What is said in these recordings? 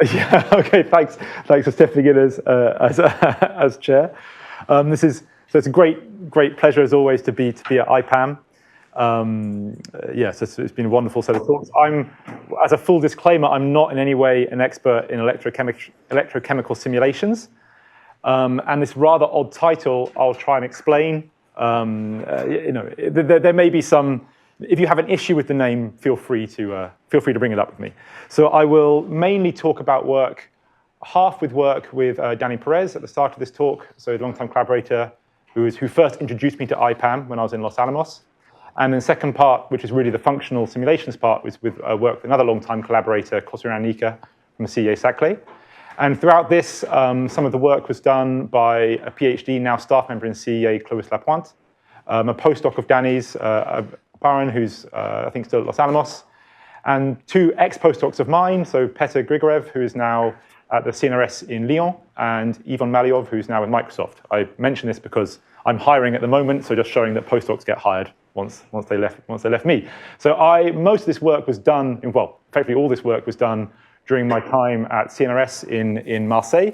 Yeah, okay, thanks for stepping in as chair. So it's a great pleasure as always to be at IPAM. Yes, it's been a wonderful set of talks. As a full disclaimer, I'm not in any way an expert in electrochemical simulations. And this rather odd title, I'll try and explain. There may be some. If you have an issue with the name, feel free to bring it up with me. So I will mainly talk about half with Danny Perez at the start of this talk, so a long-time collaborator who first introduced me to IPAM when I was in Los Alamos. And then the second part, which is really the functional simulations part, was with work with another long-time collaborator, Kosura Nika from the CEA Saclay. And throughout this, some of the work was done by a PhD, now staff member in CEA, Clovis Lapointe, a postdoc of Danny's, Baron, who's I think still at Los Alamos, and two ex-postdocs of mine, so Petr Grigorev, who is now at the CNRS in Lyon, and Ivan Maliov, who's now with Microsoft. I mention this because I'm hiring at the moment, so just showing that postdocs get hired once they left me. So most of this work was done, effectively all this work was done during my time at CNRS in Marseille.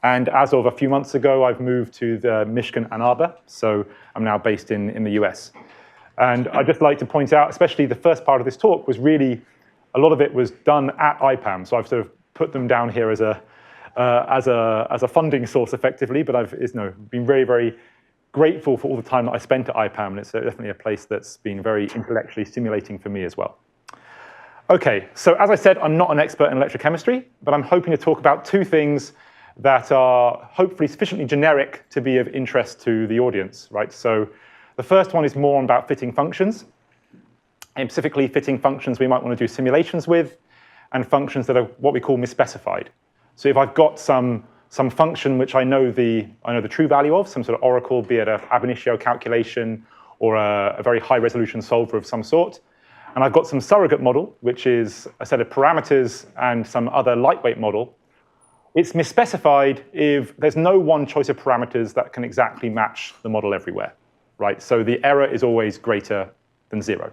And as of a few months ago, I've moved to the Michigan Ann Arbor, so I'm now based in the US. And I'd just like to point out, especially the first part of this talk was really, a lot of it was done at IPAM. So I've sort of put them down here as a funding source effectively, but I've been very, very grateful for all the time that I spent at IPAM. And it's definitely a place that's been very intellectually stimulating for me as well. Okay, so as I said, I'm not an expert in electrochemistry, but I'm hoping to talk about two things that are hopefully sufficiently generic to be of interest to the audience, right? So the first one is more about fitting functions, and specifically fitting functions we might want to do simulations with, and functions that are what we call misspecified. So if I've got some function which I know the true value of, some sort of oracle, be it an ab initio calculation or a very high resolution solver of some sort, and I've got some surrogate model, which is a set of parameters and some other lightweight model, it's misspecified if there's no one choice of parameters that can exactly match the model everywhere. Right? So the error is always greater than 0.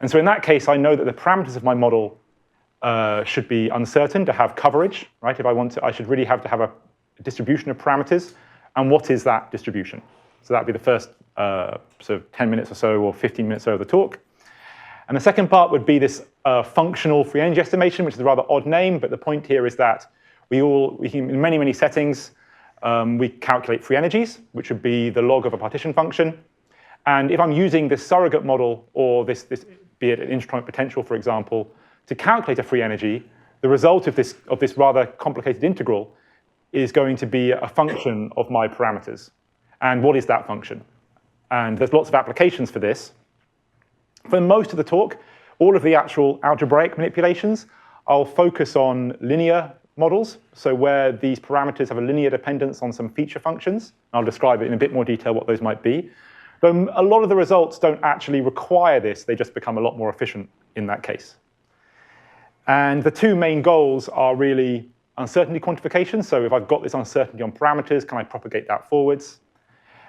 And so in that case, I know that the parameters of my model should be uncertain to have coverage. Right? If I want to, I should really have to have a distribution of parameters. And what is that distribution? So that would be the first sort of 10 minutes or so or 15 minutes or so of the talk. And the second part would be this functional free energy estimation, which is a rather odd name. But the point here is that we can, in many, many settings, we calculate free energies, which would be the log of a partition function. And if I'm using this surrogate model, or this be it an intraatomic potential, for example, to calculate a free energy, the result of this rather complicated integral is going to be a function of my parameters. And what is that function? And there's lots of applications for this. For most of the talk, all of the actual algebraic manipulations, I'll focus on linear models, so where these parameters have a linear dependence on some feature functions. I'll describe it in a bit more detail what those might be. But a lot of the results don't actually require this. They just become a lot more efficient in that case. And the two main goals are really uncertainty quantification. So if I've got this uncertainty on parameters, can I propagate that forwards?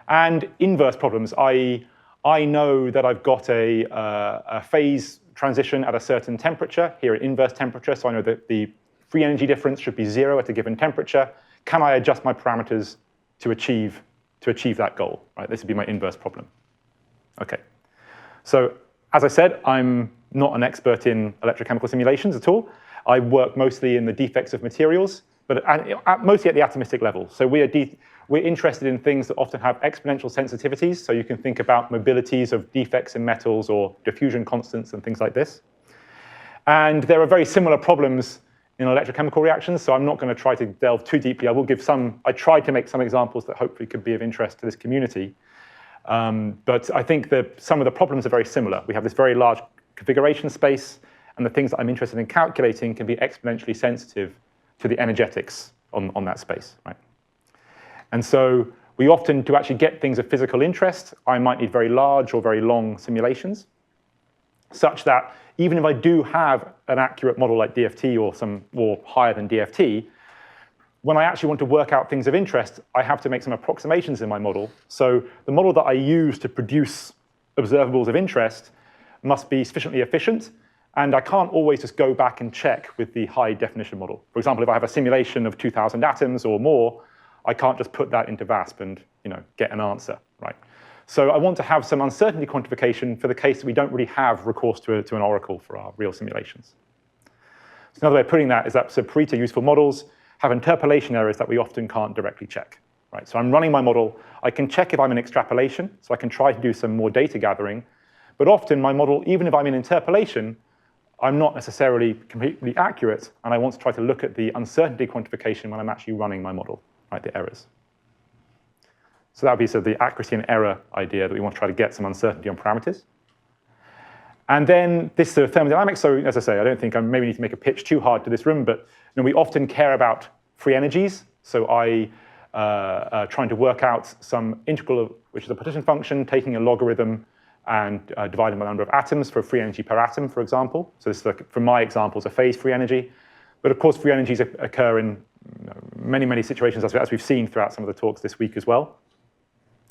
And inverse problems, i.e., I know that I've got a phase transition at a certain temperature, here at inverse temperature, so I know that the free energy difference should be 0 at a given temperature. Can I adjust my parameters to achieve that goal? Right, this would be my inverse problem. Okay, so as I said, I'm not an expert in electrochemical simulations at all. I work mostly in the defects of materials, but mostly at the atomistic level. So we're interested in things that often have exponential sensitivities. So you can think about mobilities of defects in metals or diffusion constants and things like this. And there are very similar problems in electrochemical reactions, so I'm not going to try to delve too deeply. I tried to make some examples that hopefully could be of interest to this community. But I think that some of the problems are very similar. We have this very large configuration space, and the things that I'm interested in calculating can be exponentially sensitive to the energetics on that space. Right? And so we often, to actually get things of physical interest, I might need very large or very long simulations, such that even if I do have an accurate model like DFT or higher than DFT, when I actually want to work out things of interest, I have to make some approximations in my model. So the model that I use to produce observables of interest must be sufficiently efficient And I can't always just go back and check with the high definition model. For example, if I have a simulation of 2,000 atoms or more, I can't just put that into VASP and get an answer, right? So I want to have some uncertainty quantification for the case that we don't really have recourse to an oracle for our real simulations. So another way of putting that is that Pareto useful models have interpolation errors that we often can't directly check, right? So I'm running my model. I can check if I'm in extrapolation, so I can try to do some more data gathering. But often my model, even if I'm in interpolation, I'm not necessarily completely accurate, and I want to try to look at the uncertainty quantification when I'm actually running my model, right, the errors. So that would be sort of the accuracy and error idea that we want to try to get some uncertainty on parameters. And then this sort of thermodynamics, so as I say, I don't think I maybe need to make a pitch too hard to this room, but we often care about free energies. So I trying to work out some integral, which is a partition function, taking a logarithm and dividing by the number of atoms for free energy per atom, for example. So this is, like, for my examples, a phase free energy. But of course, free energies occur in many, many situations, as we've seen throughout some of the talks this week as well.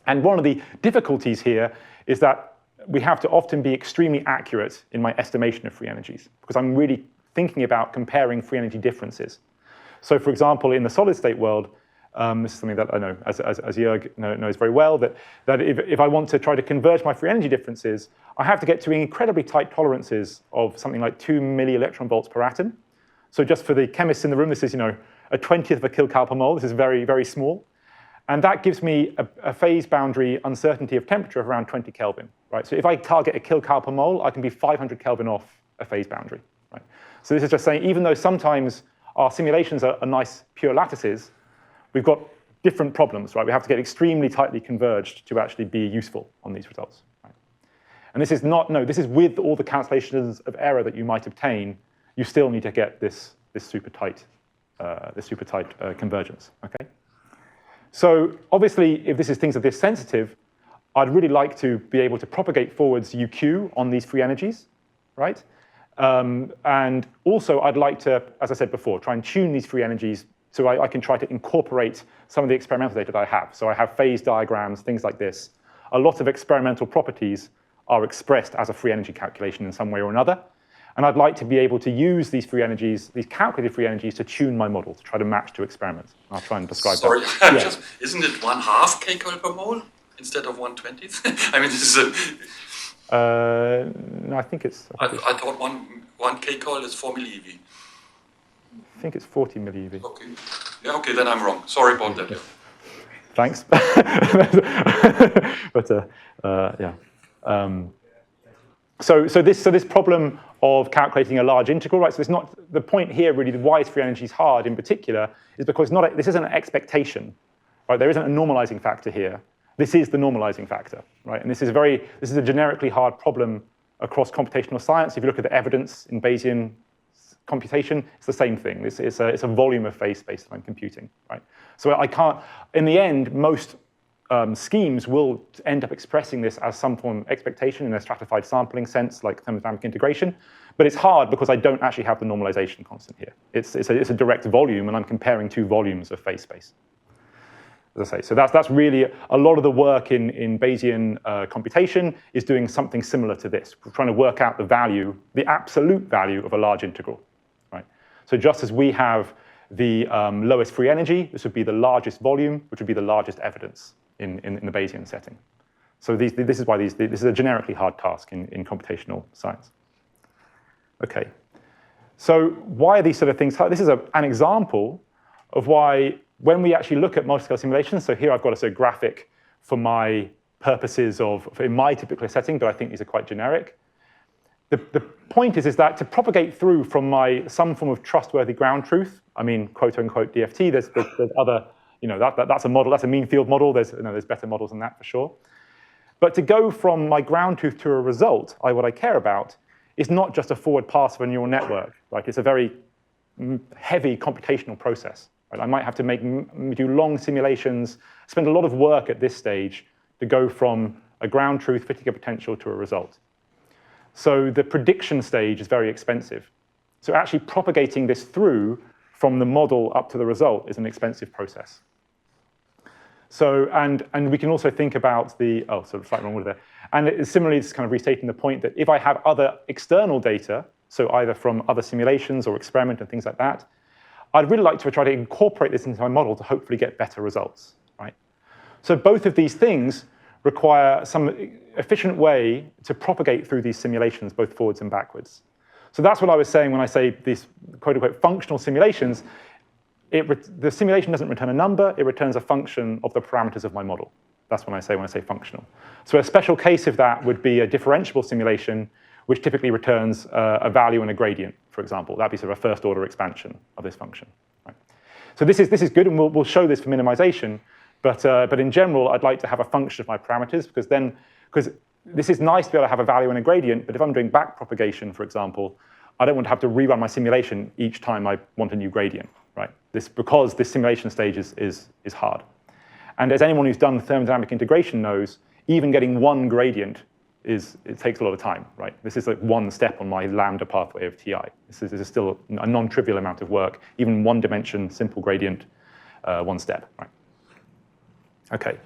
And one of the difficulties here is that we have to often be extremely accurate in my estimation of free energies, because I'm really thinking about comparing free energy differences. So for example, in the solid state world, this is something that I know, as Jörg knows very well, that if I want to try to converge my free energy differences, I have to get to incredibly tight tolerances of something like 2 milli-electron volts per atom. So just for the chemists in the room, this is a 20th of a kilcal per mole. This is very, very small. And that gives me a phase boundary uncertainty of temperature of around 20 Kelvin, right? So if I target a kilcal per mole, I can be 500 Kelvin off a phase boundary, right? So this is just saying, even though sometimes our simulations are nice pure lattices, we've got different problems, right? We have to get extremely tightly converged to actually be useful on these results, right? And this is this is with all the cancellations of error that you might obtain, you still need to get this super tight convergence, okay? So obviously, if things are this sensitive, I'd really like to be able to propagate forwards UQ on these free energies, right? And also, I'd like to, as I said before, try and tune these free energies so I can try to incorporate some of the experimental data that I have. So I have phase diagrams, things like this. A lot of experimental properties are expressed as a free energy calculation in some way or another. And I'd like to be able to use these free energies, these calculated free energies, to tune my model, to try to match to experiments. I'll try and describe that. Sorry, isn't it 1/2 kcal per mole instead of 1/20? I mean, this is no, I think it's... I thought one kcal is 4 millieV. I think it's 40 millieV. Okay. Yeah, okay, then I'm wrong. Sorry about that. Yeah. Thanks. But yeah. So this problem of calculating a large integral, right? So it's not the point here. Really, why is free energy hard in particular is because this isn't an expectation, right? There isn't a normalizing factor here. This is the normalizing factor, right? And this is a generically hard problem across computational science. If you look at the evidence in Bayesian computation, it's the same thing. It's a volume of phase space that I'm computing, right? So I can't. In the end, most schemes will end up expressing this as some form of expectation in a stratified sampling sense, like thermodynamic integration. But it's hard because I don't actually have the normalization constant here. It's a direct volume, and I'm comparing two volumes of phase space. As I say, so that's really a lot of the work in Bayesian computation is doing something similar to this. We're trying to work out the absolute value of a large integral, right? So just as we have the lowest free energy, this would be the largest volume, which would be the largest evidence in the Bayesian setting. So this is why this is a generically hard task in computational science. Okay, so why are these sort of things hard? This is an example of why, when we actually look at multiscale simulations, so here I've got a sort of graphic for my purposes in my typical setting, but I think these are quite generic. The point is that to propagate through from some form of trustworthy ground truth, I mean, quote unquote DFT, there's other, that's a model, that's a mean field model, there's better models than that for sure. But to go from my ground truth to a result, what I care about is not just a forward pass of a neural network, right? It's a very heavy computational process. Right? I might have to do long simulations, spend a lot of work at this stage to go from a ground truth fitting a potential to a result. So the prediction stage is very expensive. So actually propagating this through from the model up to the result is an expensive process. So, and we can also think about sort of slightly wrong with there. And similarly, it's kind of restating the point that if I have other external data, so either from other simulations or experiment and things like that, I'd really like to try to incorporate this into my model to hopefully get better results, right? So both of these things require some efficient way to propagate through these simulations, both forwards and backwards. So that's what I was saying when I say these quote-unquote functional simulations. The simulation doesn't return a number, it returns a function of the parameters of my model. That's what I say when I say functional. So a special case of that would be a differentiable simulation, which typically returns a value and a gradient, for example. That'd be sort of a first-order expansion of this function. Right? So this is good, and we'll show this for minimization. But in general, I'd like to have a function of my parameters, because this is nice to be able to have a value and a gradient, but if I'm doing back propagation, for example, I don't want to have to rerun my simulation each time I want a new gradient, right? Because this simulation stage is hard. And as anyone who's done thermodynamic integration knows, even getting one gradient it takes a lot of time, right? This is like one step on my lambda pathway of TI. This is still a non-trivial amount of work, even one dimension, simple gradient, one step, right? Okay,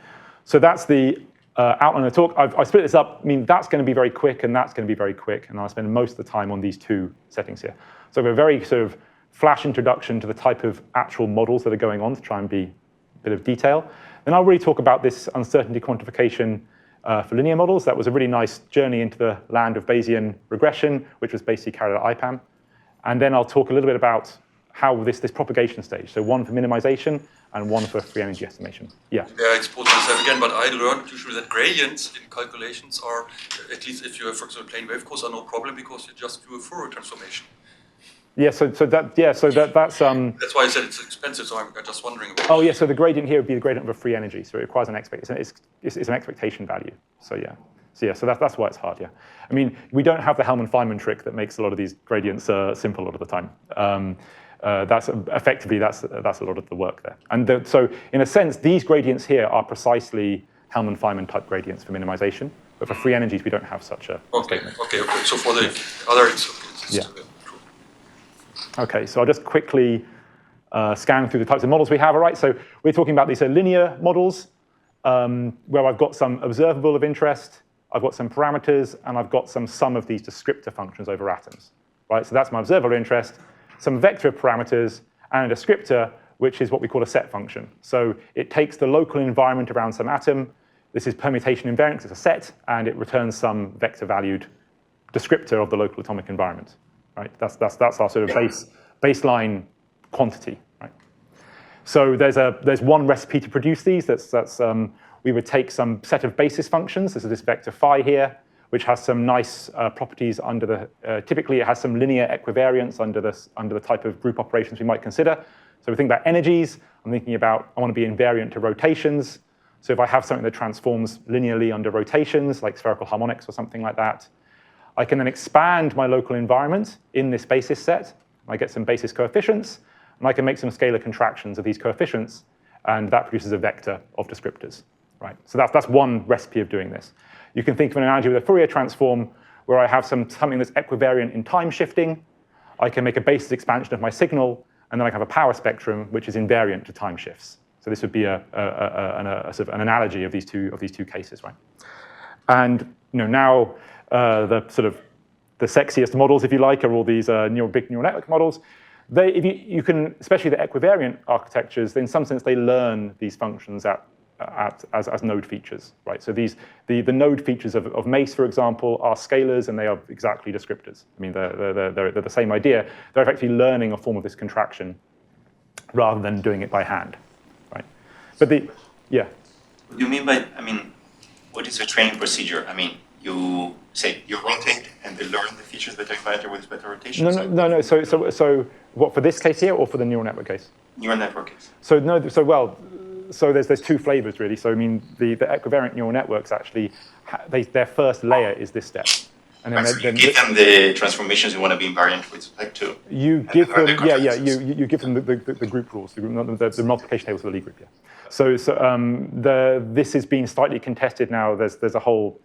so that's the outline of the talk. I've split this up. I mean, that's going to be very quick, and that's going to be very quick, and I'll spend most of the time on these two settings here. So I have a very sort of flash introduction to the type of actual models that are going on to try and be a bit of detail. Then I'll really talk about this uncertainty quantification for linear models. That was a really nice journey into the land of Bayesian regression, which was basically carried out at IPAM. And then I'll talk a little bit about how this propagation stage, so one for minimization and one for free energy estimation. Yeah. I expose myself again, but I learned usually that gradients in calculations are, at least if you have, for example, plane wave course, are no problem because you just do a Fourier transformation. Yeah, that's That's why I said it's expensive. So I'm just wondering about. Oh yeah, so the gradient here would be the gradient of a free energy, so it requires an it's an expectation value. So yeah, so that's why it's hard. Yeah, I mean we don't have the Hellman-Feynman trick that makes a lot of these gradients simple a lot of the time. That's effectively that's a lot of the work there. And so in a sense, these gradients here are precisely Hellman-Feynman type gradients for minimization, but for free energies we don't have such a statement. Okay. So for the other, it's yeah. Okay, so I'll just quickly scan through the types of models we have. All right, so we're talking about these linear models where I've got some observable of interest, I've got some parameters, and I've got some sum of these descriptor functions over atoms. Right, so that's my observable interest, some vector of parameters, and a descriptor, which is what we call a set function. So it takes the local environment around some atom. This is permutation invariance, it's a set, and it returns some vector-valued descriptor of the local atomic environment. Right, that's our sort of baseline quantity. Right, so there's one recipe to produce these. We would take some set of basis functions. This is this vector phi here, which has some nice properties under the. Typically, it has some linear equivariance under the type of group operations we might consider. So we think about energies. I'm thinking about I want to be invariant to rotations. So if I have something that transforms linearly under rotations, like spherical harmonics or something like that. I can then expand my local environment in this basis set. I get some basis coefficients, and I can make some scalar contractions of these coefficients, and that produces a vector of descriptors. Right? So that's one recipe of doing this. You can think of an analogy with a Fourier transform where I have something that's equivariant in time shifting. I can make a basis expansion of my signal, and then I can have a power spectrum which is invariant to time shifts. So this would be a sort of an analogy of these two cases, right? And now. The sexiest models, if you like, are all these big neural network models. You can, especially the equivariant architectures, in some sense they learn these functions as node features, right? So the node features of MACE, for example, are scalars, and they are exactly descriptors. I mean, they're the same idea. They're effectively learning a form of this contraction rather than doing it by hand, right? But yeah. What do you mean by? I mean, what is the training procedure? I mean. You say you rotate and they learn the features that are better with better rotation? No. So what, for this case here or for the neural network case? Neural network case. So there's two flavors really. So I mean the equivariant neural networks actually their first layer is this step. And then, you give them the transformations you want to be invariant with respect to. You give them you give them the group rules, the multiplication tables for the Lie group. Yeah. So this is being slightly contested now. There's a whole.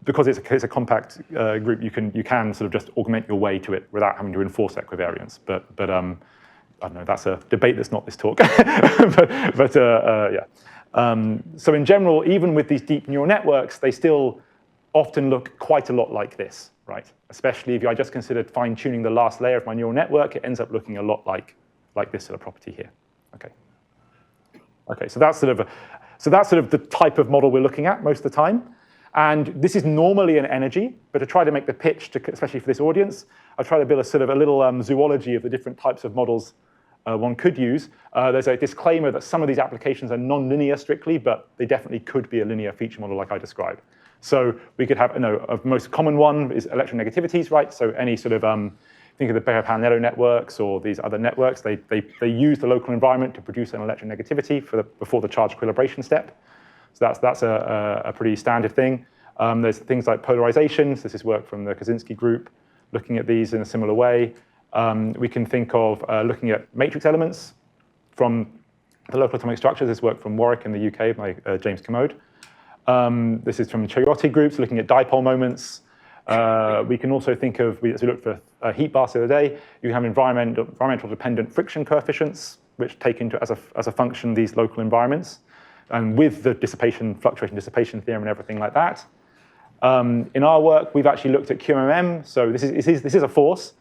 Because it's a compact group, you can sort of just augment your way to it without having to enforce equivariance. But I don't know. That's a debate that's not this talk. Yeah. So in general, even with these deep neural networks, they still often look quite a lot like this. right? Especially if I just considered fine-tuning the last layer of my neural network, it ends up looking a lot like this sort of property here. Okay. Okay, so that's sort of the type of model we're looking at most of the time. And this is normally an energy, but to try to make the pitch, especially for this audience, I try to build a little zoology of the different types of models one could use. There's a disclaimer that some of these applications are non-linear strictly, but they definitely could be a linear feature model like I described. So we could have, a most common one is electronegativities, right? So any sort of, think of the Beyer-Palinetto networks or these other networks, they use the local environment to produce an electronegativity before the charge equilibration step. So that's a pretty standard thing. There's things like polarizations. This is work from the Kaczynski group, looking at these in a similar way. We can think of looking at matrix elements from the local atomic structures. This work from Warwick in the UK by James Commode. This is from Choyoti groups, looking at dipole moments. We can also think of, as we looked for heat baths the other day, you have environmental dependent friction coefficients, which take into, as a function, these local environments. And with the fluctuation dissipation theorem and everything like that. In our work, we've actually looked at QMM. So this is a force,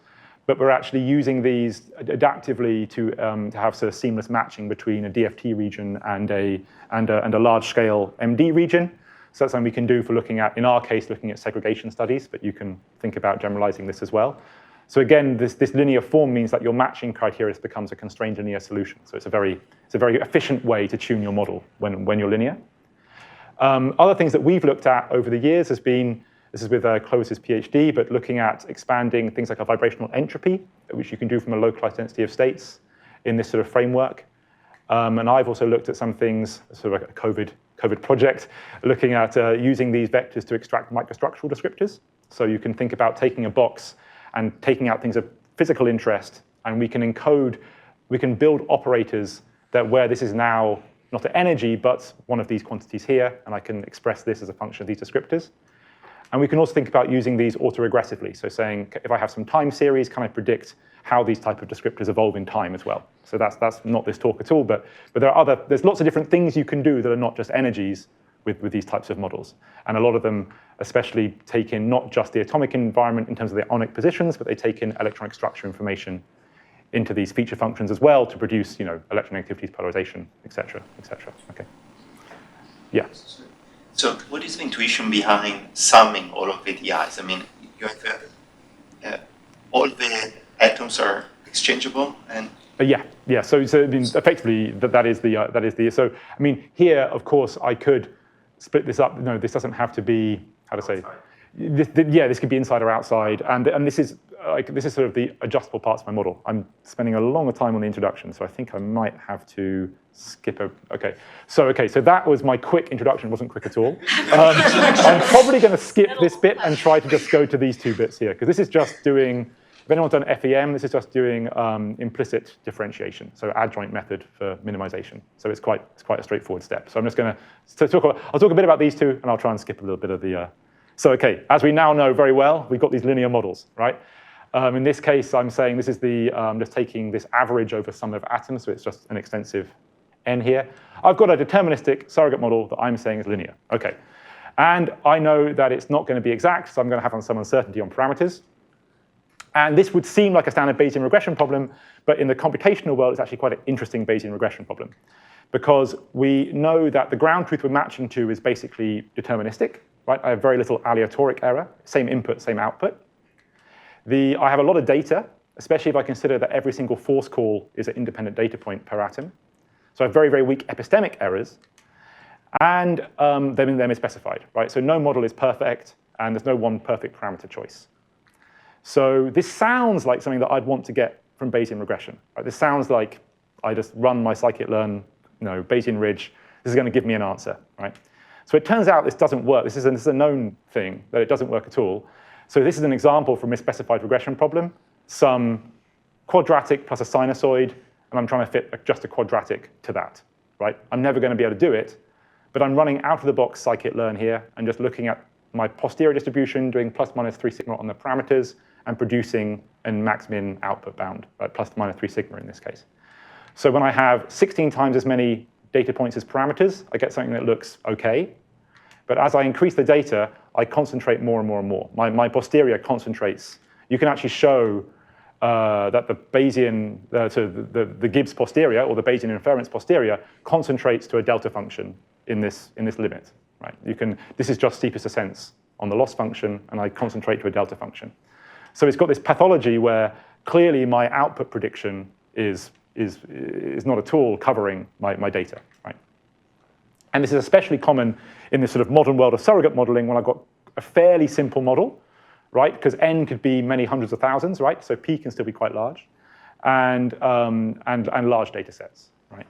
but we're actually using these adaptively to have sort of seamless matching between a DFT region and a large-scale MD region. So that's something we can do for looking at, in our case, looking at segregation studies, but you can think about generalizing this as well. So again, this linear form means that your matching criteria becomes a constrained linear solution. So it's a very efficient way to tune your model when you're linear. Other things that we've looked at over the years has been, this is with Chloe's PhD, but looking at expanding things like a vibrational entropy, which you can do from a localized density of states in this sort of framework. And I've also looked at some things, sort of like a COVID project, looking at using these vectors to extract microstructural descriptors. So you can think about taking a box and taking out things of physical interest, and we can build operators that where this is now not an energy, but one of these quantities here, and I can express this as a function of these descriptors. And we can also think about using these autoregressively. So saying, if I have some time series, can I predict how these type of descriptors evolve in time as well? So that's not this talk at all, but there's lots of different things you can do that are not just energies with these types of models. And a lot of them especially take in not just the atomic environment in terms of the ionic positions, but they take in electronic structure information into these feature functions as well to produce, electronegativities, polarization, et cetera, et cetera. Okay. Yeah. So what is the intuition behind summing all of the DIs? I mean, you have all the atoms are exchangeable, and yeah. So I mean, effectively, that is the. So I mean, here, of course, I could split this up. No, this doesn't have to be, how to say. This could be inside or outside, and this is sort of the adjustable parts of my model. I'm spending a longer time on the introduction, so I think I might have to skip Okay, so that was my quick introduction. It wasn't quick at all. I'm probably going to skip this bit and try to just go to these two bits here, because this is just doing. If anyone's done FEM, this is just doing implicit differentiation, so adjoint method for minimization. So it's quite a straightforward step. So I'm just going to talk. I'll talk a bit about these two, and I'll try and skip a little bit of the. So okay, as we now know very well, we've got these linear models, right? In this case, I'm saying this is just taking this average over sum of atoms, so it's just an extensive n here. I've got a deterministic surrogate model that I'm saying is linear. Okay, and I know that it's not going to be exact, so I'm going to have some uncertainty on parameters. And this would seem like a standard Bayesian regression problem, but in the computational world, it's actually quite an interesting Bayesian regression problem, because we know that the ground truth we're matching to is basically deterministic, right? I have very little aleatoric error, same input, same output. I have a lot of data, especially if I consider that every single force call is an independent data point per atom. So I have very, very weak epistemic errors, and they're misspecified, right? So no model is perfect, and there's no one perfect parameter choice. So this sounds like something that I'd want to get from Bayesian regression. Right? This sounds like I just run my scikit-learn, Bayesian ridge. This is going to give me an answer, right? So it turns out this doesn't work. This is a known thing, that it doesn't work at all. So this is an example for a misspecified regression problem, some quadratic plus a sinusoid, and I'm trying to fit just a quadratic to that, right? I'm never going to be able to do it, but I'm running out-of-the-box scikit-learn here and just looking at my posterior distribution, doing plus minus 3 sigma on the parameters, and producing a max-min output bound, right? Plus minus 3 sigma in this case. So when I have 16 times as many data points as parameters, I get something that looks okay. But as I increase the data, I concentrate more and more and more. My posterior concentrates. You can actually show that the Bayesian, the Gibbs posterior, or the Bayesian inference posterior, concentrates to a delta function in this limit. Right? This is just steepest ascents on the loss function, and I concentrate to a delta function. So it's got this pathology where clearly my output prediction is not at all covering my data. Right? And this is especially common in this sort of modern world of surrogate modeling when I've got a fairly simple model, right? Because n could be many hundreds of thousands, right? So p can still be quite large, and large data sets, right?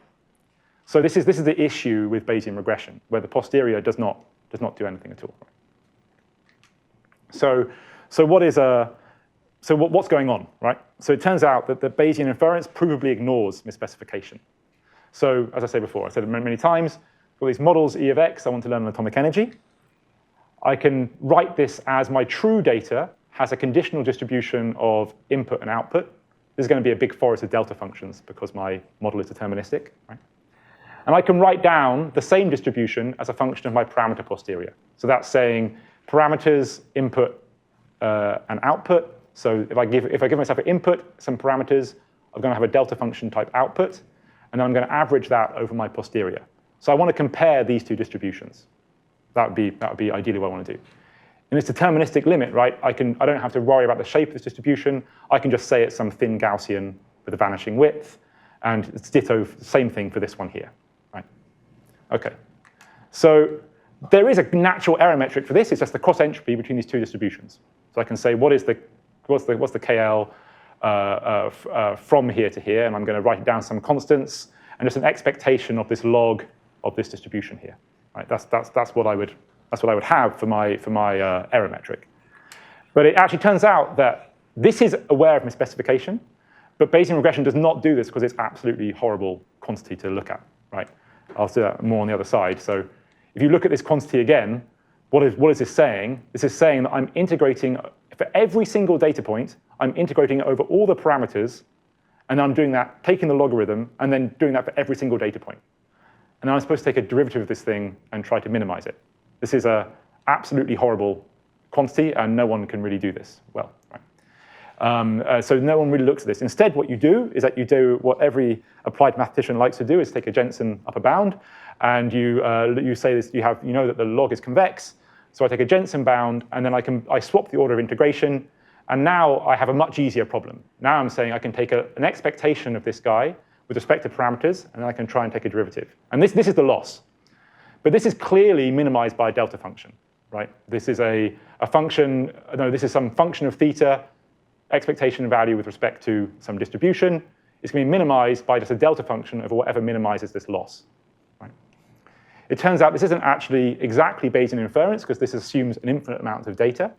So this is the issue with Bayesian regression, where the posterior does not do anything at all. So what's going on, right? So it turns out that the Bayesian inference provably ignores misspecification. So as I said before, I said it many times, for these models E of x, I want to learn atomic energy. I can write this as my true data has a conditional distribution of input and output. This is going to be a big forest of delta functions because my model is deterministic. Right? And I can write down the same distribution as a function of my parameter posterior. So that's saying parameters, input, and output. So if I give myself an input, some parameters, I'm going to have a delta function type output, and then I'm going to average that over my posterior. So I want to compare these two distributions. That would be ideally what I want to do. In this deterministic limit, right, I don't have to worry about the shape of this distribution. I can just say it's some thin Gaussian with a vanishing width, and it's ditto, same thing for this one here, right? Okay. So there is a natural error metric for this. It's just the cross entropy between these two distributions. So I can say what's the KL from here to here, and I'm going to write down some constants and just an expectation of this log of this distribution here. Right? That's what I would have for my error metric. But it actually turns out that this is aware of misspecification, but Bayesian regression does not do this because it's absolutely horrible quantity to look at. Right? I'll do that more on the other side. So if you look at this quantity again, what is this saying? This is saying that I'm integrating for every single data point. I'm integrating over all the parameters, and I'm doing that, taking the logarithm, and then doing that for every single data point. And I'm supposed to take a derivative of this thing and try to minimize it. This is an absolutely horrible quantity, and no one can really do this well. Right? So no one really looks at this. Instead, what you do is that you do what every applied mathematician likes to do, is take a Jensen upper bound, and you say this. You know that the log is convex. So I take a Jensen bound, and then I swap the order of integration, and now I have a much easier problem. Now I'm saying I can take an expectation of this guy with respect to parameters, and then I can try and take a derivative. And this is the loss. But this is clearly minimized by a delta function, right? This is a function, no, this is some function of theta, expectation value with respect to some distribution. It's going to be minimized by just a delta function over whatever minimizes this loss. Right? It turns out this isn't actually exactly Bayesian inference, because this assumes an infinite amount of data.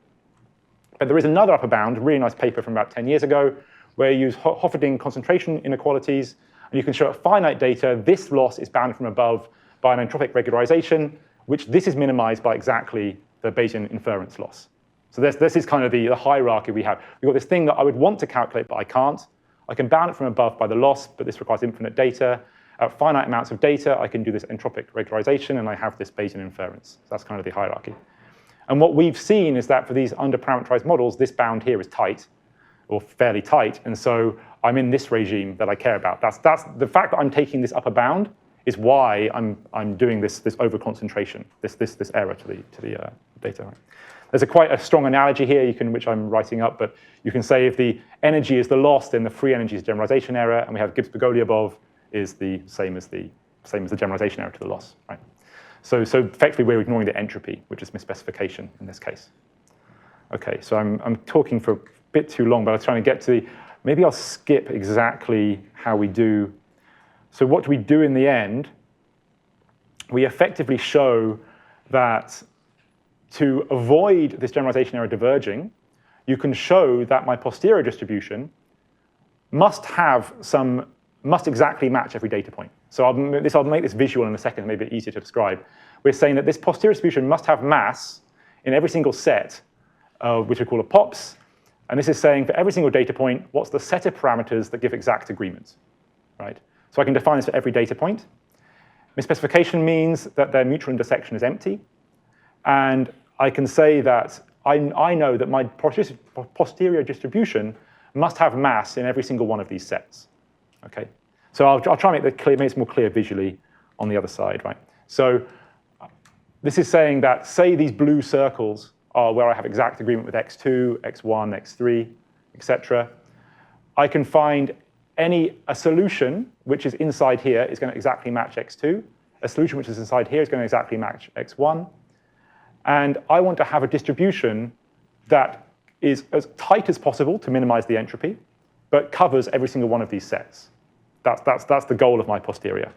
But there is another upper bound, a really nice paper from about 10 years ago, where you use Hofferding concentration inequalities, and you can show at finite data, this loss is bounded from above by an entropic regularization, which this is minimized by exactly the Bayesian inference loss. So this is kind of the hierarchy we have. We've got this thing that I would want to calculate, but I can't. I can bound it from above by the loss, but this requires infinite data. At finite amounts of data, I can do this entropic regularization, and I have this Bayesian inference. So that's kind of the hierarchy. And what we've seen is that for these underparameterized models, this bound here is tight, or fairly tight, and so I'm in this regime that I care about. That's the fact that I'm taking this upper bound is why I'm doing this overconcentration, this error to the data. Right? There's quite a strong analogy here which I'm writing up, but you can say if the energy is the loss, then the free energy is generalization error, and we have Gibbs-Bogoliubov is the same as the generalization error to the loss. Right? So effectively we're ignoring the entropy, which is misspecification in this case. Okay, so I'm talking for a bit too long, but I was trying to get to maybe I'll skip exactly how we do. So what do we do in the end? We effectively show that to avoid this generalization error diverging, you can show that my posterior distribution must exactly match every data point. So I'll make this visual in a second, maybe easier to describe. We're saying that this posterior distribution must have mass in every single set, which we call a POPs. And this is saying for every single data point, what's the set of parameters that give exact agreement, right? So I can define this for every data point. Misspecification means that their mutual intersection is empty. And I can say that I know that my posterior distribution must have mass in every single one of these sets. Okay, so I'll try and make it more clear visually on the other side, right? So this is saying that, say these blue circles are where I have exact agreement with x2, x1, x3, etc. I can find a solution which is inside here is going to exactly match x2. A solution which is inside here is going to exactly match x1. And I want to have a distribution that is as tight as possible to minimize the entropy, but covers every single one of these sets. That's the goal of my posterior.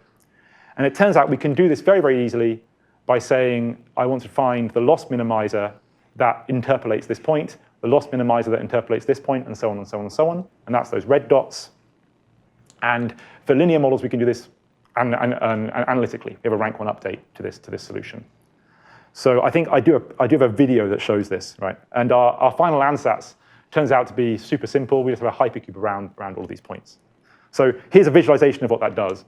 And it turns out we can do this very, very easily by saying I want to find the loss minimizer that interpolates this point, the loss minimizer that interpolates this point, and so on and so on and so on. And that's those red dots. And for linear models, we can do this analytically. We have a rank 1 update to this solution. So I think I do have a video that shows this, right? And our final ansatz turns out to be super simple. We just have a hypercube around all of these points. So here's a visualization of what that does.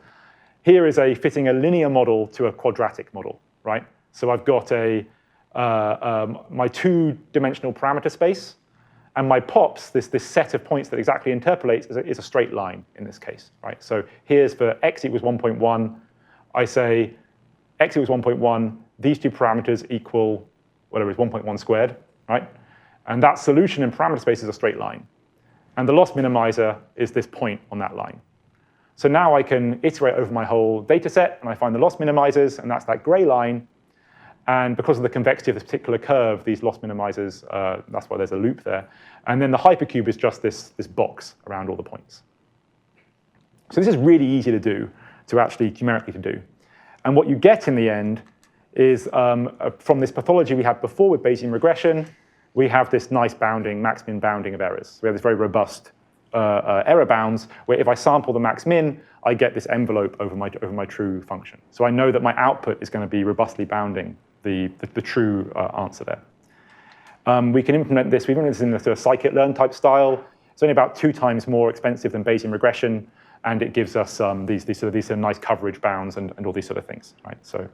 Here is fitting a linear model to a quadratic model, right? So I've got my 2-dimensional parameter space, and my pops, this set of points that exactly interpolates, is a straight line in this case, right? So here's for x equals 1.1. I say x equals 1.1. These two parameters equal whatever is 1.1 squared, right? And that solution in parameter space is a straight line. And the loss minimizer is this point on that line. So now I can iterate over my whole data set, and I find the loss minimizers, and that's that gray line. And because of the convexity of this particular curve, these loss minimizers, that's why there's a loop there. And then the hypercube is just this box around all the points. So this is really easy to do, numerically to do. And what you get in the end is from this pathology we had before with Bayesian regression, we have this nice bounding, max-min bounding of errors. We have this very robust error bounds, where if I sample the max-min, I get this envelope over my true function. So I know that my output is going to be robustly bounding the true answer there. We can implement this. We've implemented this in the sort of scikit-learn type style. It's only about 2 times more expensive than Bayesian regression, and it gives us these nice coverage bounds and all these sort of things, right? So,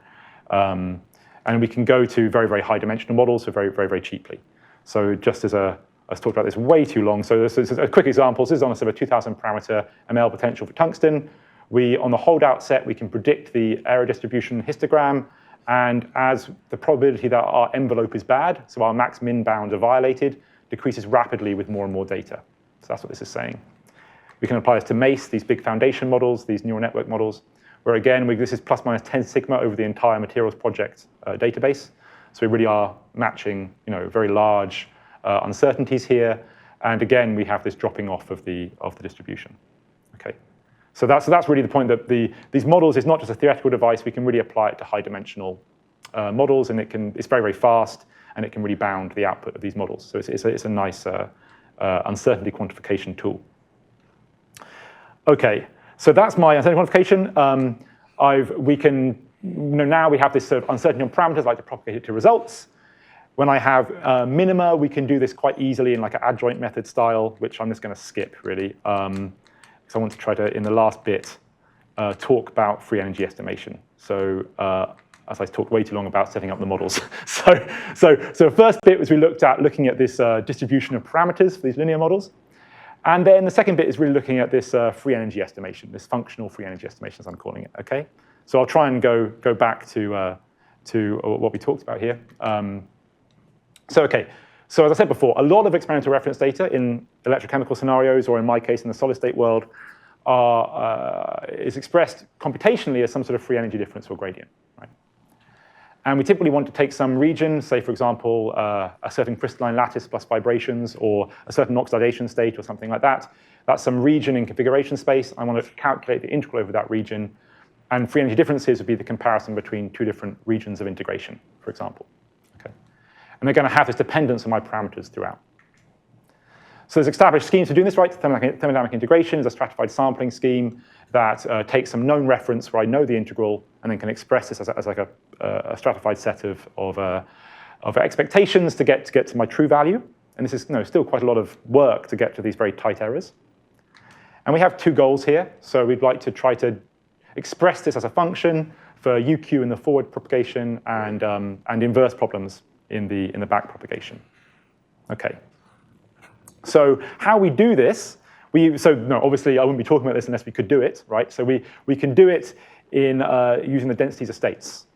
and we can go to very, very high dimensional models for very, very, very cheaply. So just as I've talked about this way too long. So this is a quick example. This is on a sort of a 2,000 parameter ML potential for tungsten. On the holdout set, we can predict the error distribution histogram. And as the probability that our envelope is bad, so our max-min bounds are violated, decreases rapidly with more and more data. So that's what this is saying. We can apply this to MACE, these big foundation models, these neural network models, where again, this is plus minus 10 sigma over the entire materials project database. So we really are matching very large uncertainties here. And again, we have this dropping off of the distribution. Okay. So that's really the point that these models is not just a theoretical device. We can really apply it to high-dimensional models, and it's very, very fast, and it can really bound the output of these models. So it's a nice uncertainty quantification tool. Okay, so that's my uncertainty quantification. Now we have this sort of uncertainty on parameters, like to propagate it to results. When I have minima, we can do this quite easily in like an adjoint method style, which I'm just going to skip, really. Because I want to try to, in the last bit, talk about free energy estimation. So as I talked way too long about setting up the models. So the first bit was looking at this distribution of parameters for these linear models. And then the second bit is really looking at this free energy estimation, this functional free energy estimation, as I'm calling it. Okay. So I'll try and go back to what we talked about here. So as I said before, a lot of experimental reference data in electrochemical scenarios, or in my case in the solid state world, is expressed computationally as some sort of free energy difference or gradient. Right? And we typically want to take some region, say for example, a certain crystalline lattice plus vibrations, or a certain oxidation state or something like that. That's some region in configuration space. I want to calculate the integral over that region. And free energy differences would be the comparison between 2 different regions of integration, for example. And they're going to have this dependence on my parameters throughout. So there's established schemes for doing this, right? Thermodynamic integration is a stratified sampling scheme that takes some known reference where I know the integral, and then can express this as like a stratified set of expectations to get to my true value. And this is still quite a lot of work to get to these very tight errors. And we have 2 goals here. So we'd like to try to express this as a function for UQ in the forward propagation and inverse problems in the back propagation. Okay. So how we do this, no, obviously I wouldn't be talking about this unless we could do it, right? So we can do it in using the densities of states,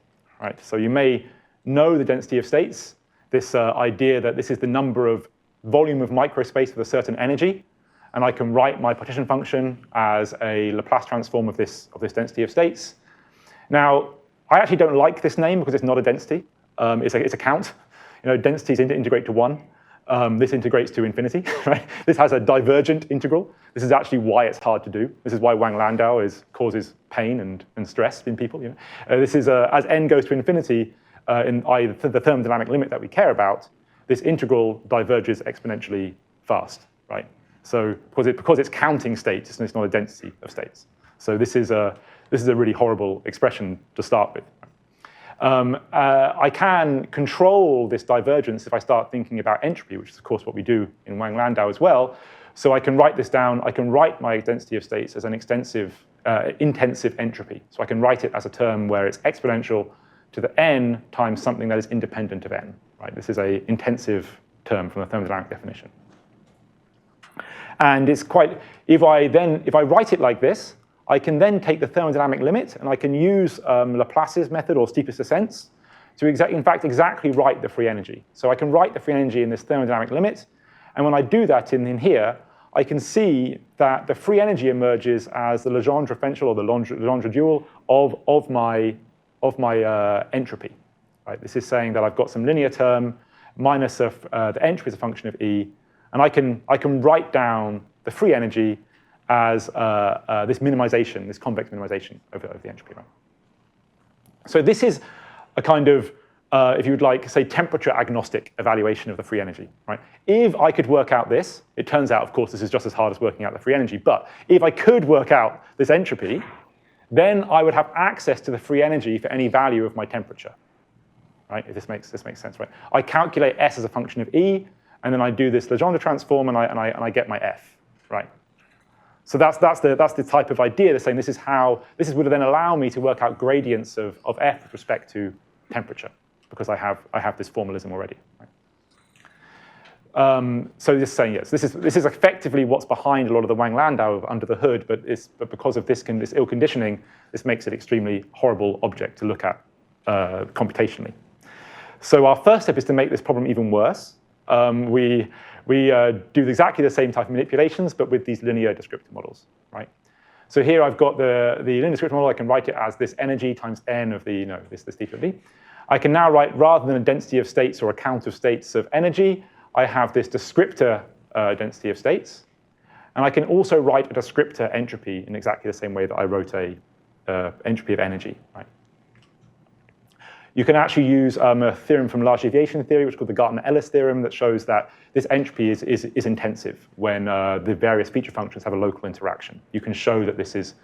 right? So you may know the density of states, this idea that this is the number of volume of microspace with a certain energy, and I can write my partition function as a Laplace transform of this density of states. Now, I actually don't like this name because it's not a density. It's a count. Densities integrate to 1. This integrates to infinity, right? This has a divergent integral. This is actually why it's hard to do. This is why Wang-Landau causes pain and stress in people. This is, as n goes to infinity, in the thermodynamic limit that we care about, this integral diverges exponentially fast, right? So because it's counting states, it's not a density of states. So this is a really horrible expression to start with. I can control this divergence if I start thinking about entropy, which is, of course, what we do in Wang-Landau as well. So I can write this down. I can write my density of states as an intensive entropy. So I can write it as a term where it's exponential to the n times something that is independent of n. Right? This is an intensive term from the thermodynamic definition. And it's quite, if I write it like this, I can then take the thermodynamic limit, and I can use Laplace's method or steepest descents to, in fact, exactly write the free energy. So I can write the free energy in this thermodynamic limit, and when I do that in here, I can see that the free energy emerges as the Legendre differential or the Legendre dual of my entropy. Right? This is saying that I've got some linear term minus the entropy is a function of E, and I can write down the free energy as this minimization, this convex minimization of the entropy. Right? So this is a kind of, if you would like, say, temperature agnostic evaluation of the free energy. Right? If I could work out this, it turns out, of course, this is just as hard as working out the free energy, but if I could work out this entropy, then I would have access to the free energy for any value of my temperature. Right? If this makes sense, right? I calculate S as a function of E, and then I do this Legendre transform, and I get my F, right? So that's the type of idea. They're saying this would then allow me to work out gradients of F with respect to temperature, because I have this formalism already. Right? So just saying yes, this is effectively what's behind a lot of the Wang-Landau under the hood, but because of this ill conditioning, this makes it extremely horrible object to look at computationally. So our first step is to make this problem even worse. We do exactly the same type of manipulations, but with these linear descriptor models, right? So here I've got the linear descriptor model. I can write it as this energy times n of this theta of v. I can now write, rather than a density of states or a count of states of energy, I have this descriptor density of states. And I can also write a descriptor entropy in exactly the same way that I wrote a entropy of energy, right? You can actually use a theorem from large deviation theory, which is called the Gartner-Ellis theorem, that shows that this entropy is intensive when the various feature functions have a local interaction. You can show that this is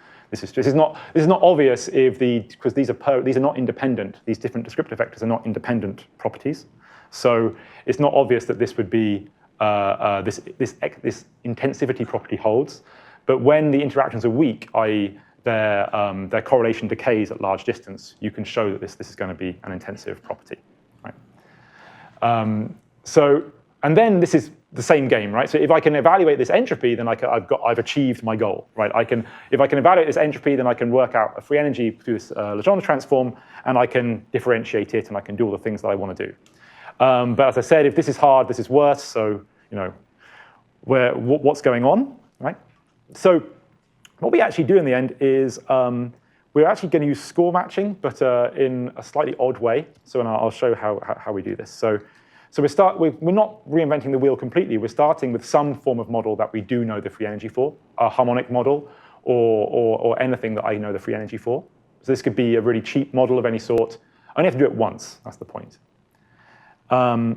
not obvious because these are not independent. These different descriptor vectors are not independent properties. So it's not obvious that this would be this intensivity property holds. But when the interactions are weak, i.e. their correlation decays at large distance, you can show that this is going to be an intensive property. Right? And then this is the same game, right? So if I can evaluate this entropy, then I've achieved my goal, right? If I can evaluate this entropy, then I can work out a free energy through this Legendre transform, and I can differentiate it, and I can do all the things that I want to do. But as I said, if this is hard, this is worse. So what's going on, right? So what we actually do in the end is we're actually going to use score matching, but in a slightly odd way. So I'll show how we do this. So we're not reinventing the wheel completely. We're starting with some form of model that we do know the free energy for, a harmonic model, or anything that I know the free energy for. So this could be a really cheap model of any sort. I only have to do it once. That's the point. And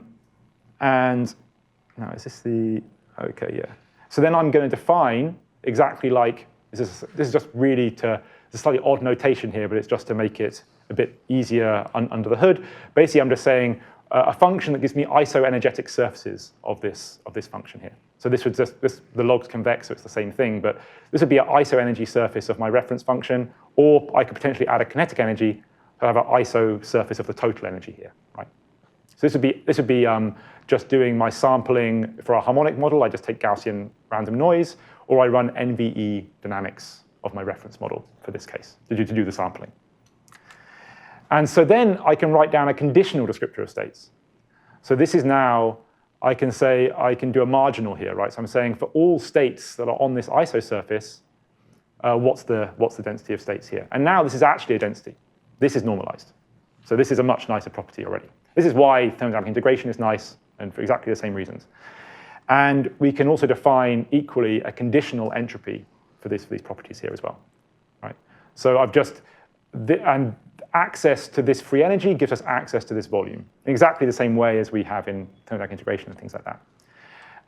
now is this the okay? Yeah. So then I'm going to define exactly like this is just really it's a slightly odd notation here, but it's just to make it a bit easier under the hood. Basically, I'm just saying a function that gives me isoenergetic surfaces of this function here. So this would the log's convex, so it's the same thing, but this would be an isoenergy surface of my reference function, or I could potentially add a kinetic energy I have an iso surface of the total energy here, right? So this would be just doing my sampling for a harmonic model. I just take Gaussian random noise, or I run NVE dynamics of my reference model for this case to do the sampling. And so then I can write down a conditional descriptor of states. So this is now, I can say, I can do a marginal here, right? So I'm saying for all states that are on this iso surface, what's the density of states here? And now this is actually a density. This is normalized. So this is a much nicer property already. This is why thermodynamic integration is nice, and for exactly the same reasons. And we can also define equally a conditional entropy for these properties here as well, right? So I've just, and access to this free energy gives us access to this volume in exactly the same way as we have in thermodynamic integration and things like that.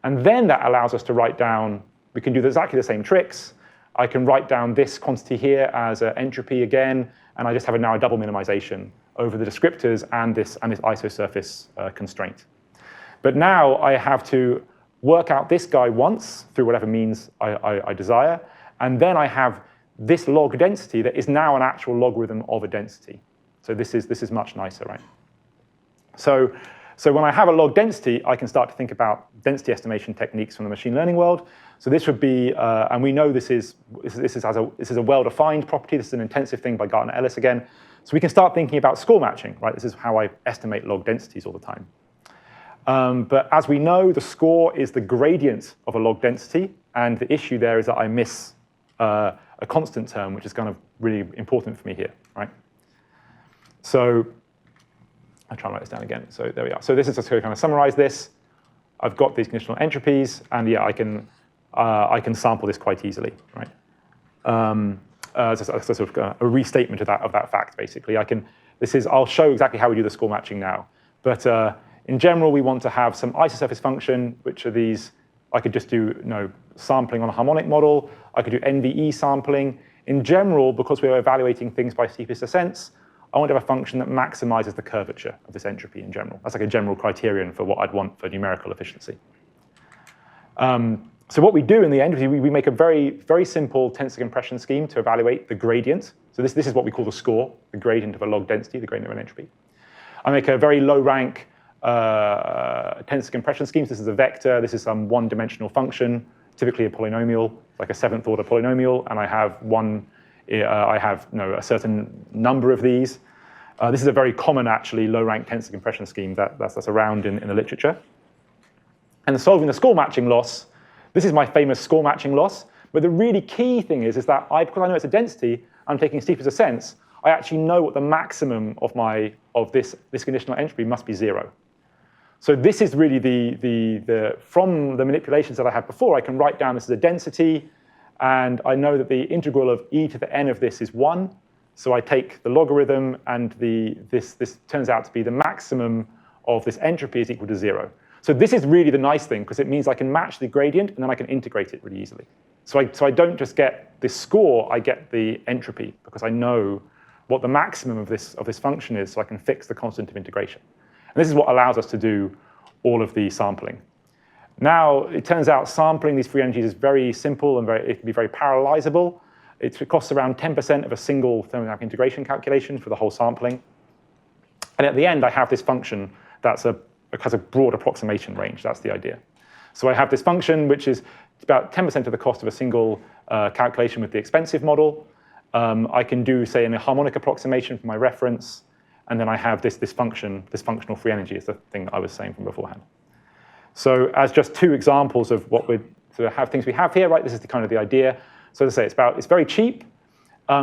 And then that allows us to write down, we can do exactly the same tricks. I can write down this quantity here as an entropy again, and I just have now a double minimization over the descriptors and this isosurface constraint. But now I have to work out this guy once through whatever means I desire, and then I have this log density that is now an actual logarithm of a density. So this is much nicer, right? So when I have a log density, I can start to think about density estimation techniques from the machine learning world. So this would be, and we know this is a well-defined property. This is an intensive thing by Gardner-Ellis again. So we can start thinking about score matching, right? This is how I estimate log densities all the time. But as we know, the score is the gradient of a log density, and the issue there is that I miss a constant term, which is kind of really important for me here, right? So I'll try and write this down again. So there we are. So this is just to kind of summarize this. I've got these conditional entropies, and yeah, I can sample this quite easily, right? As a sort of a restatement of that fact, basically. I'll show exactly how we do the score matching now. But in general, we want to have some isosurface function, which are these. I could just do sampling on a harmonic model. I could do NVE sampling. In general, because we're evaluating things by steepest ascents, I want to have a function that maximizes the curvature of this entropy in general. That's like a general criterion for what I'd want for numerical efficiency. So what we do in the end is we make a very, very simple tensor compression scheme to evaluate the gradient. So this is what we call the score, the gradient of a log density, the gradient of an entropy. I make a very low rank tensor compression scheme. So this is a vector. This is some one-dimensional function, typically a polynomial, like a seventh order polynomial, and I have a certain number of these. This is a very common, actually, low-rank tensor compression scheme that's around in the literature. And solving the score matching loss, this is my famous score matching loss. But the really key thing is that because I know it's a density, I'm taking steepest ascents, I actually know what the maximum of this conditional entropy must be 0. So this is really from the manipulations that I had before, I can write down this as a density, and I know that the integral of e to the n of this is 1. So I take the logarithm, and this turns out to be the maximum of this entropy is equal to 0. So this is really the nice thing, because it means I can match the gradient, and then I can integrate it really easily. So I don't just get this score, I get the entropy, because I know what the maximum of this function is, so I can fix the constant of integration. And this is what allows us to do all of the sampling. Now, it turns out sampling these free energies is very simple, and it can be very parallelizable. It costs around 10% of a single thermodynamic integration calculation for the whole sampling. And at the end, I have this function that has a broad approximation range. That's the idea. So I have this function, which is about 10% of the cost of a single calculation with the expensive model. I can do, say, a harmonic approximation for my reference. And then I have this functional free energy is the thing that I was saying from beforehand. So as just two examples of what we have things we have here, right? This is the idea. So as I say, it's very cheap.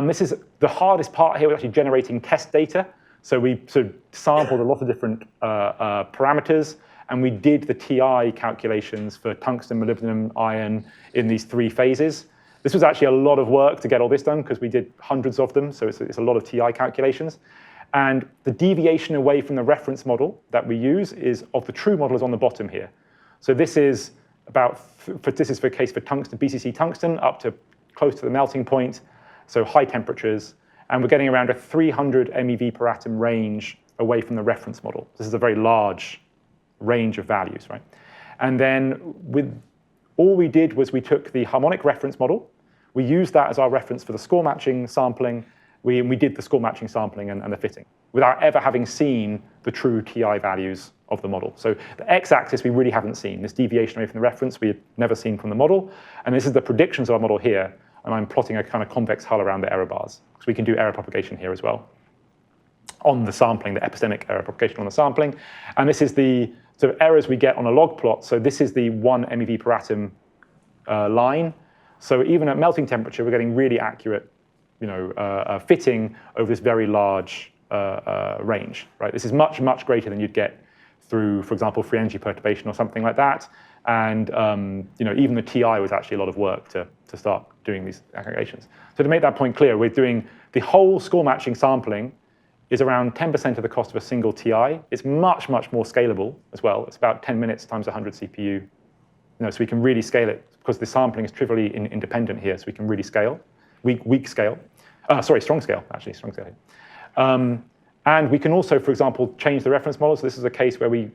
This is the hardest part here. We're actually generating test data. So we sort of sampled a lot of different parameters, and we did the TI calculations for tungsten, molybdenum, iron in these 3 phases. This was actually a lot of work to get all this done, because we did hundreds of them. So it's a lot of TI calculations. And the deviation away from the reference model that we use of the true model is on the bottom here. So this is for a case for tungsten, BCC tungsten, up to close to the melting point, so high temperatures. And we're getting around a 300 MeV per atom range away from the reference model. This is a very large range of values, right? And then all we did was we took the harmonic reference model, we used that as our reference for the score matching sampling, we did the score matching sampling and the fitting without ever having seen the true TI values of the model. So the x-axis we really haven't seen. This deviation away from the reference we had never seen from the model. And this is the predictions of our model here. And I'm plotting a kind of convex hull around the error bars. So we can do error propagation here as well on the sampling, the epistemic error propagation on the sampling. And this is the sort of errors we get on a log plot. So this is the 1 MeV per atom line. So even at melting temperature, we're getting really accurate fitting over this very large range. Right? This is much, much greater than you'd get through, for example, free energy perturbation or something like that. And even the TI was actually a lot of work to start doing these aggregations. So to make that point clear, we're doing the whole score matching sampling is around 10% of the cost of a single TI. It's much, much more scalable as well. It's about 10 minutes times 100 CPU. So we can really scale it because the sampling is trivially independent here, so we can really scale. Weak scale. Strong scale, actually, strong scale. And we can also, for example, change the reference model. So this is a case where we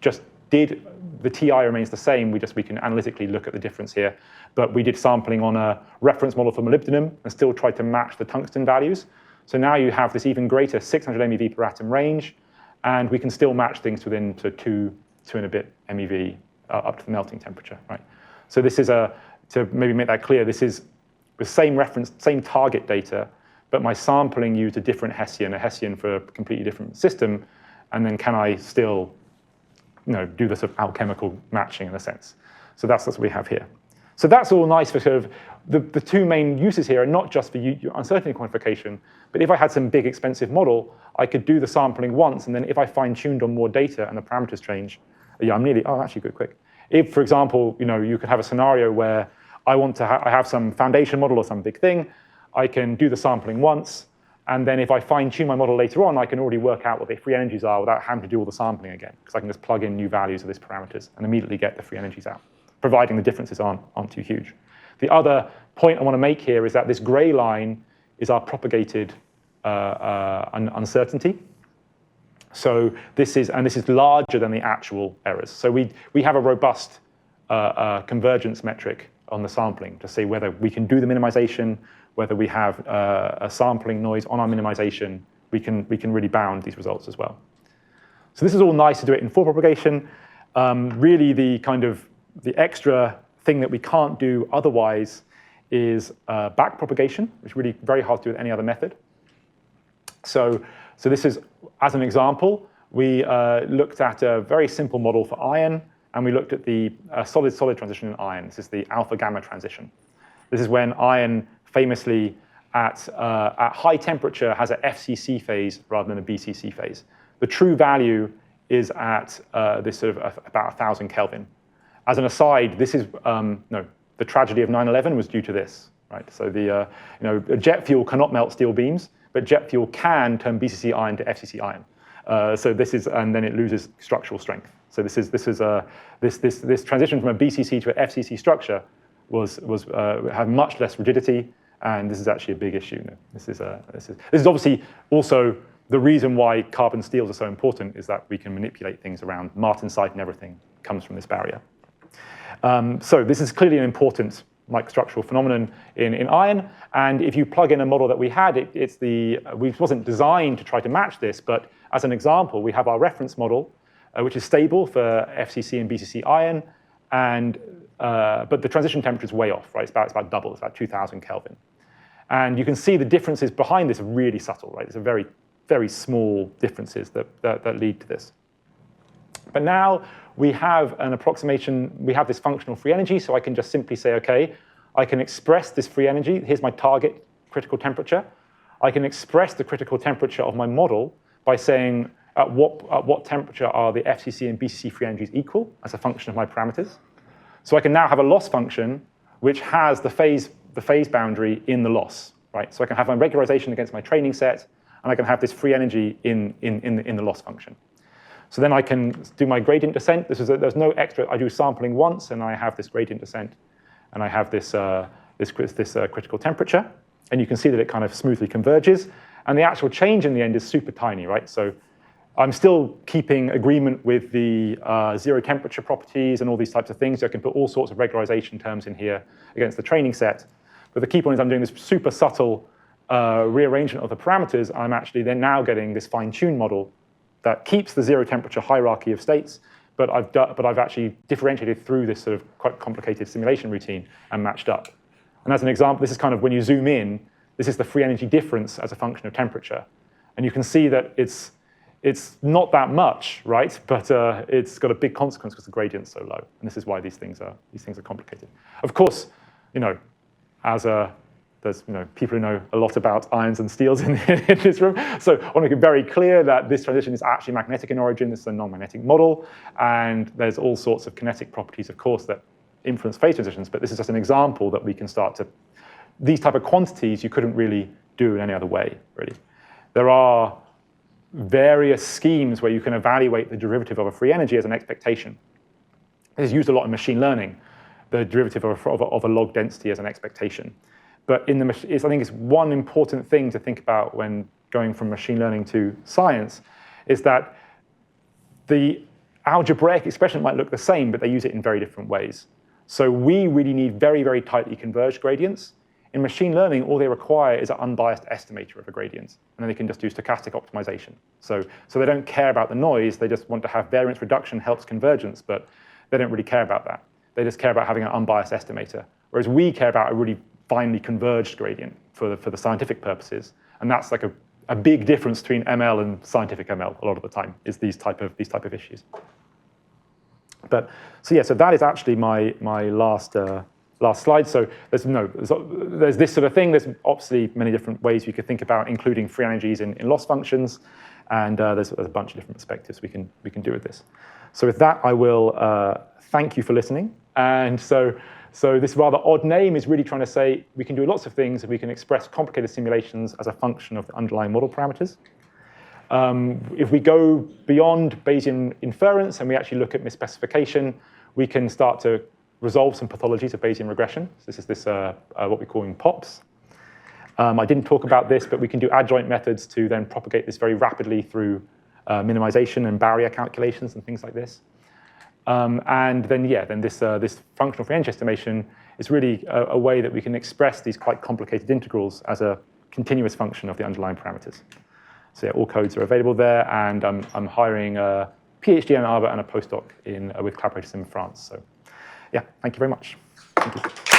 just did, the TI remains the same, we can analytically look at the difference here. But we did sampling on a reference model for molybdenum and still tried to match the tungsten values. So now you have this even greater 600 MeV per atom range, and we can still match things within 2 and a bit MeV up to the melting temperature, right? So this is to maybe make that clear, this is the same reference, same target data, but my sampling used a different Hessian, a Hessian for a completely different system, and then can I still do the sort of alchemical matching in a sense. So that's what we have here. So that's all nice for sort of, the two main uses here are not just for uncertainty quantification, but if I had some big expensive model, I could do the sampling once, and then if I fine-tuned on more data and the parameters change, actually good, quick. If, for example, you could have a scenario where I have some foundation model or some big thing, I can do the sampling once, and then if I fine-tune my model later on, I can already work out what the free energies are without having to do all the sampling again, because I can just plug in new values of these parameters and immediately get the free energies out, providing the differences aren't too huge. The other point I want to make here is that this gray line is our propagated uncertainty. So this is larger than the actual errors. So we have a robust convergence metric on the sampling to see whether we can do the minimization, whether we have a sampling noise on our minimization. We can really bound these results as well. So this is all nice to do it in full propagation. Really, the extra thing that we can't do otherwise is back propagation, which is really very hard to do with any other method. So this is, as an example, we looked at a very simple model for iron, and we looked at the solid-solid transition in iron. This is the alpha-gamma transition. This is when iron famously at high temperature has a FCC phase rather than a BCC phase. The true value is at this sort of about 1,000 Kelvin. As an aside, this is the tragedy of 9/11 was due to this, right? So jet fuel cannot melt steel beams, but jet fuel can turn BCC iron to FCC iron. And then it loses structural strength. So this transition from a BCC to an FCC structure had much less rigidity, and this is actually a big issue. This is obviously also the reason why carbon steels are so important, is that we can manipulate things around martensite and everything comes from this barrier. So this is clearly an important microstructural phenomenon in iron, and if you plug in a model that we had, we wasn't designed to try to match this, but as an example, we have our reference model, which is stable for FCC and BCC iron, but the transition temperature is way off, right? It's about double, it's about 2,000 Kelvin. And you can see the differences behind this are really subtle, right? It's a very, very small differences that lead to this. But now we have an approximation, we have this functional free energy, so I can just simply say, okay, I can express this free energy. Here's my target critical temperature. I can express the critical temperature of my model by saying at what temperature are the FCC and BCC free energies equal as a function of my parameters. So I can now have a loss function which has the phase boundary in the loss, right? So I can have my regularization against my training set, and I can have this free energy in the loss function. So then I can do my gradient descent. There's no extra. I do sampling once, and I have this gradient descent, and I have this critical temperature. And you can see that it kind of smoothly converges. And the actual change in the end is super tiny, right? So I'm still keeping agreement with the zero temperature properties and all these types of things. So I can put all sorts of regularization terms in here against the training set. But the key point is I'm doing this super subtle rearrangement of the parameters, I'm actually then now getting this fine-tuned model that keeps the zero temperature hierarchy of states, but I've actually differentiated through this sort of quite complicated simulation routine and matched up. And as an example, this is kind of when you zoom in, this is the free energy difference as a function of temperature. And you can see that it's not that much, right? But it's got a big consequence because the gradient's so low. And this is why these things are complicated. Of course, there's people who know a lot about irons and steels in this room. So I want to make it very clear that this transition is actually magnetic in origin. This is a non-magnetic model. And there's all sorts of kinetic properties, of course, that influence phase transitions. But this is just an example that we can start to, these type of quantities you couldn't really do in any other way, really. There are various schemes where you can evaluate the derivative of a free energy as an expectation. This is used a lot in machine learning, the derivative of a log density as an expectation. But I think it's one important thing to think about when going from machine learning to science is that the algebraic expression might look the same, but they use it in very different ways. So we really need very, very tightly converged gradients. In machine learning, all they require is an unbiased estimator of a gradient, and then they can just do stochastic optimization. So they don't care about the noise, they just want to have variance reduction helps convergence, but they don't really care about that. They just care about having an unbiased estimator, whereas we care about a really finely converged gradient for the scientific purposes, and that's like a big difference between ML and scientific ML a lot of the time, is these type of issues. But so that is actually my last slide. So there's this sort of thing. There's obviously many different ways you could think about, including free energies in loss functions, and there's a bunch of different perspectives we can do with this. So with that, I will thank you for listening. And so this rather odd name is really trying to say we can do lots of things, and we can express complicated simulations as a function of the underlying model parameters. If we go beyond Bayesian inference and we actually look at misspecification, we can start to resolve some pathologies of Bayesian regression. So this is what we're calling POPs. I didn't talk about this, but we can do adjoint methods to then propagate this very rapidly through minimization and barrier calculations and things like this. And then this functional free energy estimation is really a way that we can express these quite complicated integrals as a continuous function of the underlying parameters. So all codes are available there, and I'm hiring a PhD in Ann Arbor and a postdoc with collaborators in France. So thank you very much. Thank you.